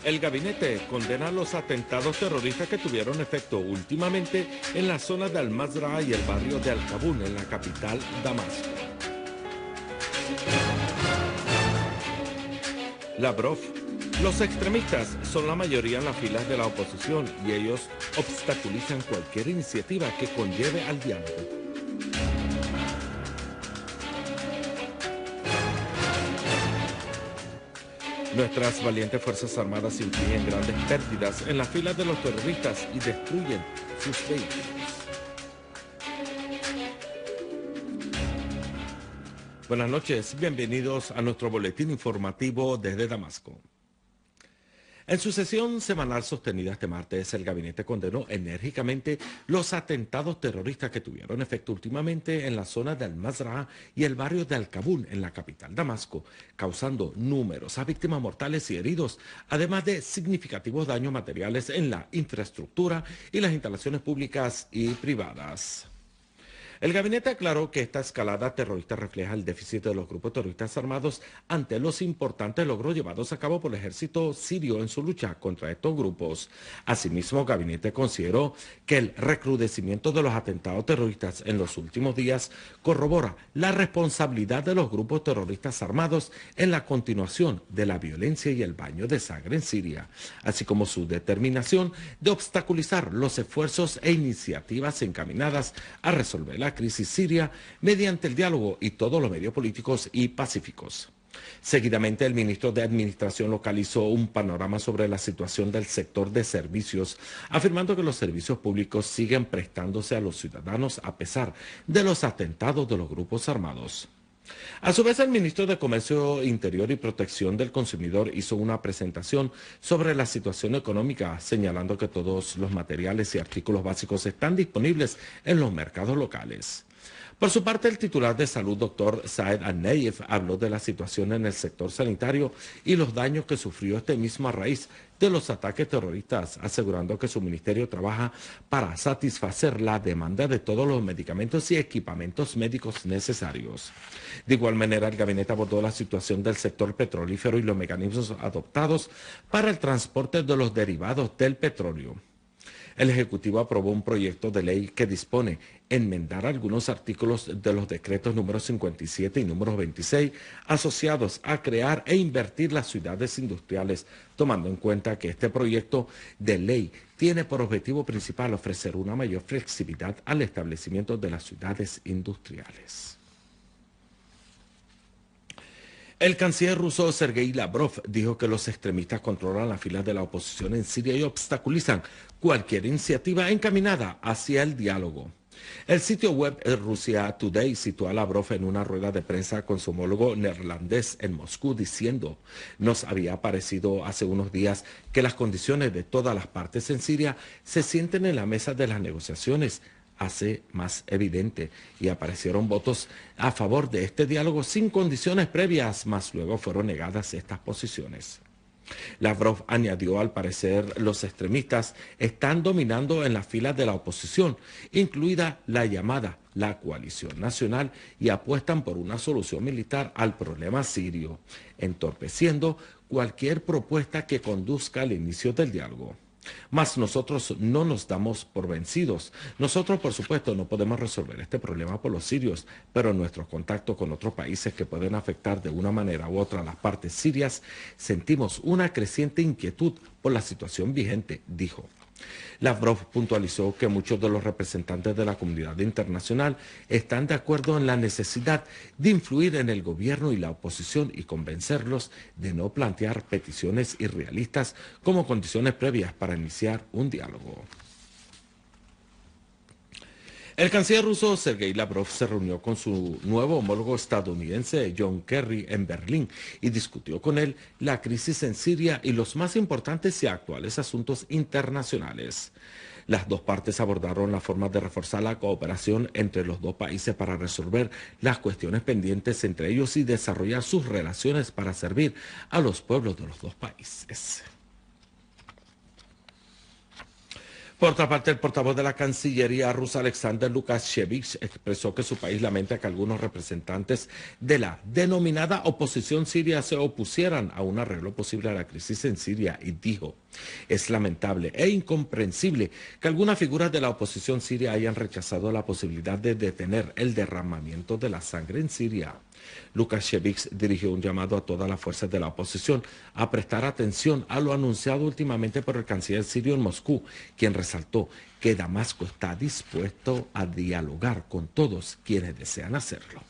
El gabinete condena los atentados terroristas que tuvieron efecto últimamente en la zona de Al-Mazrah y el barrio de Al-Kabun, en la capital Damasco. Lavrov: los extremistas son la mayoría en las filas de la oposición y ellos obstaculizan cualquier iniciativa que conlleve al diálogo. Nuestras valientes Fuerzas Armadas infligen grandes pérdidas en las filas de los terroristas y destruyen sus vehículos. Buenas noches, bienvenidos a nuestro boletín informativo desde Damasco. En su sesión semanal sostenida este martes, el gabinete condenó enérgicamente los atentados terroristas que tuvieron efecto últimamente en la zona de Al-Mazrah y el barrio de Al-Kabun, en la capital Damasco, causando numerosas víctimas mortales y heridos, además de significativos daños materiales en la infraestructura y las instalaciones públicas y privadas. El gabinete aclaró que esta escalada terrorista refleja el déficit de los grupos terroristas armados ante los importantes logros llevados a cabo por el ejército sirio en su lucha contra estos grupos. Asimismo, el gabinete consideró que el recrudecimiento de los atentados terroristas en los últimos días corrobora la responsabilidad de los grupos terroristas armados en la continuación de la violencia y el baño de sangre en Siria, así como su determinación de obstaculizar los esfuerzos e iniciativas encaminadas a resolver la crisis siria mediante el diálogo y todos los medios políticos y pacíficos. Seguidamente, el ministro de Administración localizó un panorama sobre la situación del sector de servicios, afirmando que los servicios públicos siguen prestándose a los ciudadanos a pesar de los atentados de los grupos armados. A su vez, el ministro de Comercio Interior y Protección del Consumidor hizo una presentación sobre la situación económica, señalando que todos los materiales y artículos básicos están disponibles en los mercados locales. Por su parte, el titular de Salud, doctor Saed Al-Nayef, habló de la situación en el sector sanitario y los daños que sufrió este mismo a raíz de los ataques terroristas, asegurando que su ministerio trabaja para satisfacer la demanda de todos los medicamentos y equipamientos médicos necesarios. De igual manera, el gabinete abordó la situación del sector petrolífero y los mecanismos adoptados para el transporte de los derivados del petróleo. El Ejecutivo aprobó un proyecto de ley que dispone enmendar algunos artículos de los decretos número 57 y número 26 asociados a crear e invertir las ciudades industriales, tomando en cuenta que este proyecto de ley tiene por objetivo principal ofrecer una mayor flexibilidad al establecimiento de las ciudades industriales. El canciller ruso Sergei Lavrov dijo que los extremistas controlan las filas de la oposición en Siria y obstaculizan cualquier iniciativa encaminada hacia el diálogo. El sitio web Russia Today citó a Lavrov en una rueda de prensa con su homólogo neerlandés en Moscú diciendo: nos había parecido hace unos días que las condiciones de todas las partes en Siria se sienten en la mesa de las negociaciones hace más evidente y aparecieron votos a favor de este diálogo sin condiciones previas, mas luego fueron negadas estas posiciones. Lavrov añadió: al parecer los extremistas están dominando en las filas de la oposición, incluida la llamada la coalición nacional, y apuestan por una solución militar al problema sirio, entorpeciendo cualquier propuesta que conduzca al inicio del diálogo. Mas nosotros no nos damos por vencidos. Nosotros, por supuesto, no podemos resolver este problema por los sirios, pero en nuestros contactos con otros países que pueden afectar de una manera u otra a las partes sirias, sentimos una creciente inquietud por la situación vigente, dijo. Lavrov puntualizó que muchos de los representantes de la comunidad internacional están de acuerdo en la necesidad de influir en el gobierno y la oposición y convencerlos de no plantear peticiones irrealistas como condiciones previas para iniciar un diálogo. El canciller ruso Sergei Lavrov se reunió con su nuevo homólogo estadounidense John Kerry en Berlín y discutió con él la crisis en Siria y los más importantes y actuales asuntos internacionales. Las dos partes abordaron la forma de reforzar la cooperación entre los dos países para resolver las cuestiones pendientes entre ellos y desarrollar sus relaciones para servir a los pueblos de los dos países. Por otra parte, el portavoz de la Cancillería rusa, Alexander Lukashevich, expresó que su país lamenta que algunos representantes de la denominada oposición siria se opusieran a un arreglo posible a la crisis en Siria y dijo: es lamentable e incomprensible que algunas figuras de la oposición siria hayan rechazado la posibilidad de detener el derramamiento de la sangre en Siria. Lukashevich dirigió un llamado a todas las fuerzas de la oposición a prestar atención a lo anunciado últimamente por el canciller sirio en Moscú, quien resaltó que Damasco está dispuesto a dialogar con todos quienes desean hacerlo.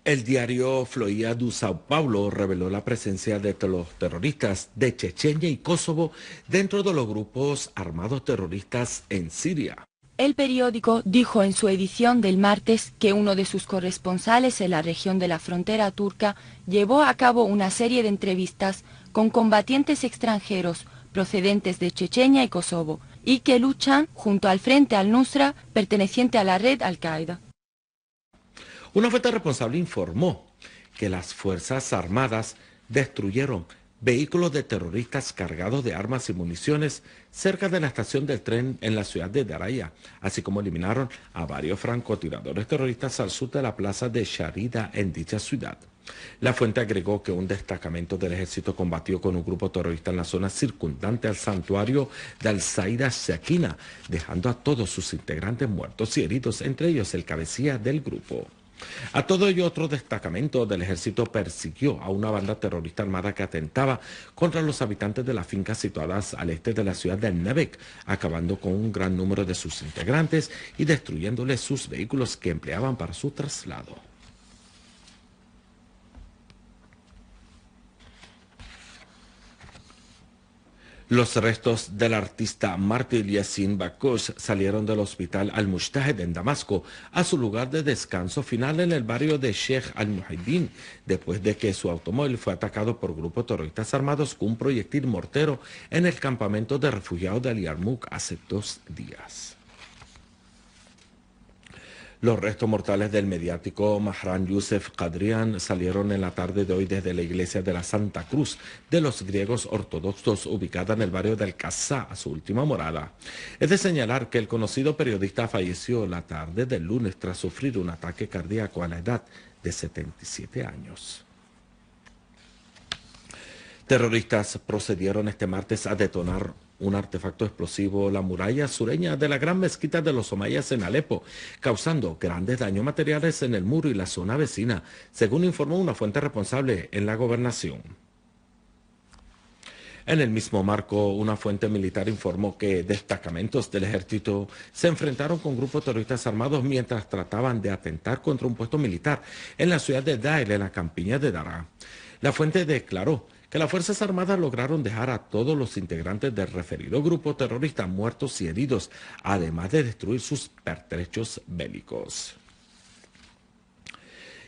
El diario Floia do Sao Paulo reveló la presencia de los terroristas de Chechenia y Kosovo dentro de los grupos armados terroristas en Siria. El periódico dijo en su edición del martes que uno de sus corresponsales en la región de la frontera turca llevó a cabo una serie de entrevistas con combatientes extranjeros procedentes de Chechenia y Kosovo y que luchan junto al Frente al-Nusra perteneciente a la red Al-Qaeda. Una fuente responsable informó que las Fuerzas Armadas destruyeron vehículos de terroristas cargados de armas y municiones cerca de la estación del tren en la ciudad de Daraya, así como eliminaron a varios francotiradores terroristas al sur de la plaza de Sharida en dicha ciudad. La fuente agregó que un destacamento del ejército combatió con un grupo terrorista en la zona circundante al santuario de Al-Saida Sakina, dejando a todos sus integrantes muertos y heridos, entre ellos el cabecilla del grupo. A todo ello, otro destacamento del ejército persiguió a una banda terrorista armada que atentaba contra los habitantes de las fincas situadas al este de la ciudad de Nebek, acabando con un gran número de sus integrantes y destruyéndoles sus vehículos que empleaban para su traslado. Los restos del artista Martir Yassin Bakosh salieron del hospital Al-Mujtahid en Damasco a su lugar de descanso final en el barrio de Sheikh Al-Muhaddin, después de que su automóvil fue atacado por grupos terroristas armados con un proyectil mortero en el campamento de refugiados de Al-Yarmouk hace 2 días. Los restos mortales del mediático Mahran Youssef Qadrian salieron en la tarde de hoy desde la iglesia de la Santa Cruz de los griegos ortodoxos ubicada en el barrio del Qassá, a su última morada. Es de señalar que el conocido periodista falleció la tarde del lunes tras sufrir un ataque cardíaco a la edad de 77 años. Terroristas procedieron este martes a detonar un artefacto explosivo en la muralla sureña de la gran mezquita de los Omayas en Alepo, causando grandes daños materiales en el muro y la zona vecina, según informó una fuente responsable en la gobernación. En el mismo marco, una fuente militar informó que destacamentos del ejército se enfrentaron con grupos terroristas armados mientras trataban de atentar contra un puesto militar en la ciudad de Dael, en la campiña de Daraa. La fuente declaró que las Fuerzas Armadas lograron dejar a todos los integrantes del referido grupo terrorista muertos y heridos, además de destruir sus pertrechos bélicos.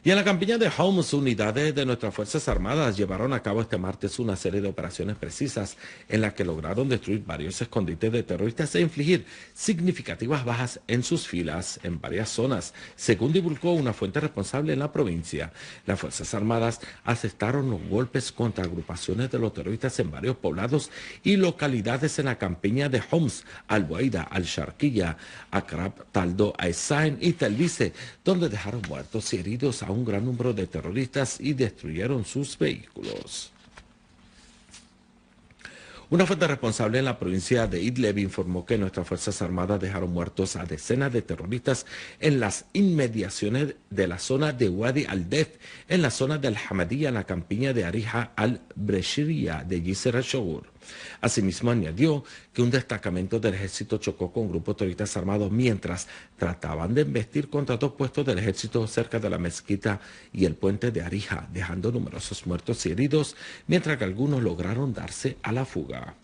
Y en la campiña de Homs, unidades de nuestras Fuerzas Armadas llevaron a cabo este martes una serie de operaciones precisas en las que lograron destruir varios escondites de terroristas e infligir significativas bajas en sus filas en varias zonas, según divulgó una fuente responsable en la provincia. Las Fuerzas Armadas asestaron los golpes contra agrupaciones de los terroristas en varios poblados y localidades en la campiña de Homs, Al-Buaida, Al-Sharqiya, Akrab, Taldo, Aisain y Telbice, donde dejaron muertos y heridos a un gran número de terroristas y destruyeron sus vehículos. Una fuente responsable en la provincia de Idlib informó que nuestras Fuerzas Armadas dejaron muertos a decenas de terroristas en las inmediaciones de la zona de Wadi al-Def, en la zona del Hamadiyya, en la campiña de Ariha al-Breshiriya de Jisr al-Shogur. Asimismo, añadió que un destacamento del ejército chocó con grupos terroristas armados mientras trataban de embestir contra dos puestos del ejército cerca de la mezquita y el puente de Arija, dejando numerosos muertos y heridos, mientras que algunos lograron darse a la fuga.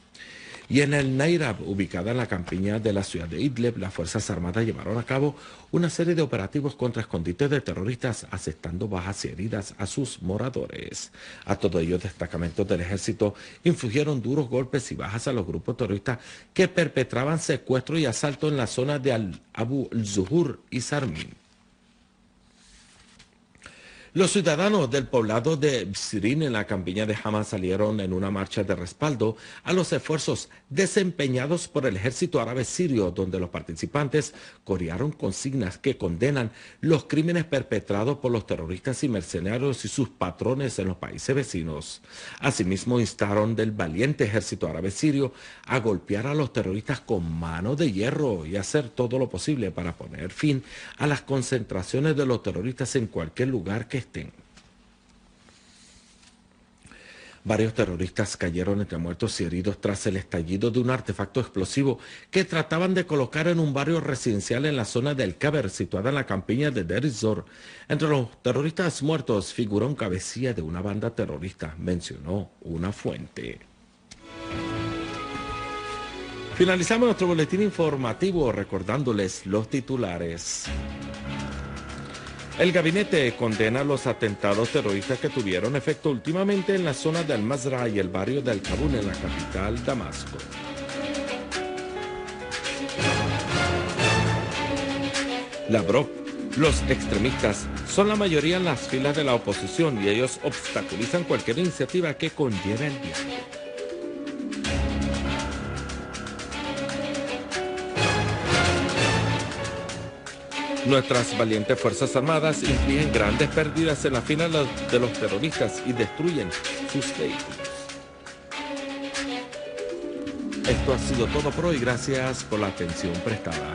Y en el Nairab, ubicada en la campiña de la ciudad de Idlib, las Fuerzas Armadas llevaron a cabo una serie de operativos contra escondites de terroristas, asestando bajas y heridas a sus moradores. A todo ello, destacamentos del ejército infligieron duros golpes y bajas a los grupos terroristas que perpetraban secuestro y asalto en la zona de Abu al-Zuhur y Sarmin. Los ciudadanos del poblado de Bsirin en la campiña de Hama salieron en una marcha de respaldo a los esfuerzos desempeñados por el ejército árabe sirio, donde los participantes corearon consignas que condenan los crímenes perpetrados por los terroristas y mercenarios y sus patrones en los países vecinos. Asimismo, instaron del valiente ejército árabe sirio a golpear a los terroristas con mano de hierro y hacer todo lo posible para poner fin a las concentraciones de los terroristas en cualquier lugar que estén. Varios terroristas cayeron entre muertos y heridos tras el estallido de un artefacto explosivo que trataban de colocar en un barrio residencial en la zona del Kaber, situada en la campiña de Deir ez-Zor. Entre los terroristas muertos figura un cabecilla de una banda terrorista, mencionó una fuente. Finalizamos nuestro boletín informativo recordándoles los titulares. El gabinete condena los atentados terroristas que tuvieron efecto últimamente en la zona de Al-Mazra y el barrio de Al-Kabun en la capital, Damasco. Lavrov: los extremistas son la mayoría en las filas de la oposición y ellos obstaculizan cualquier iniciativa que conlleve el diálogo. Nuestras valientes Fuerzas Armadas infligen grandes pérdidas en la fila de los terroristas y destruyen sus vehículos. Esto ha sido todo por hoy. Gracias por la atención prestada.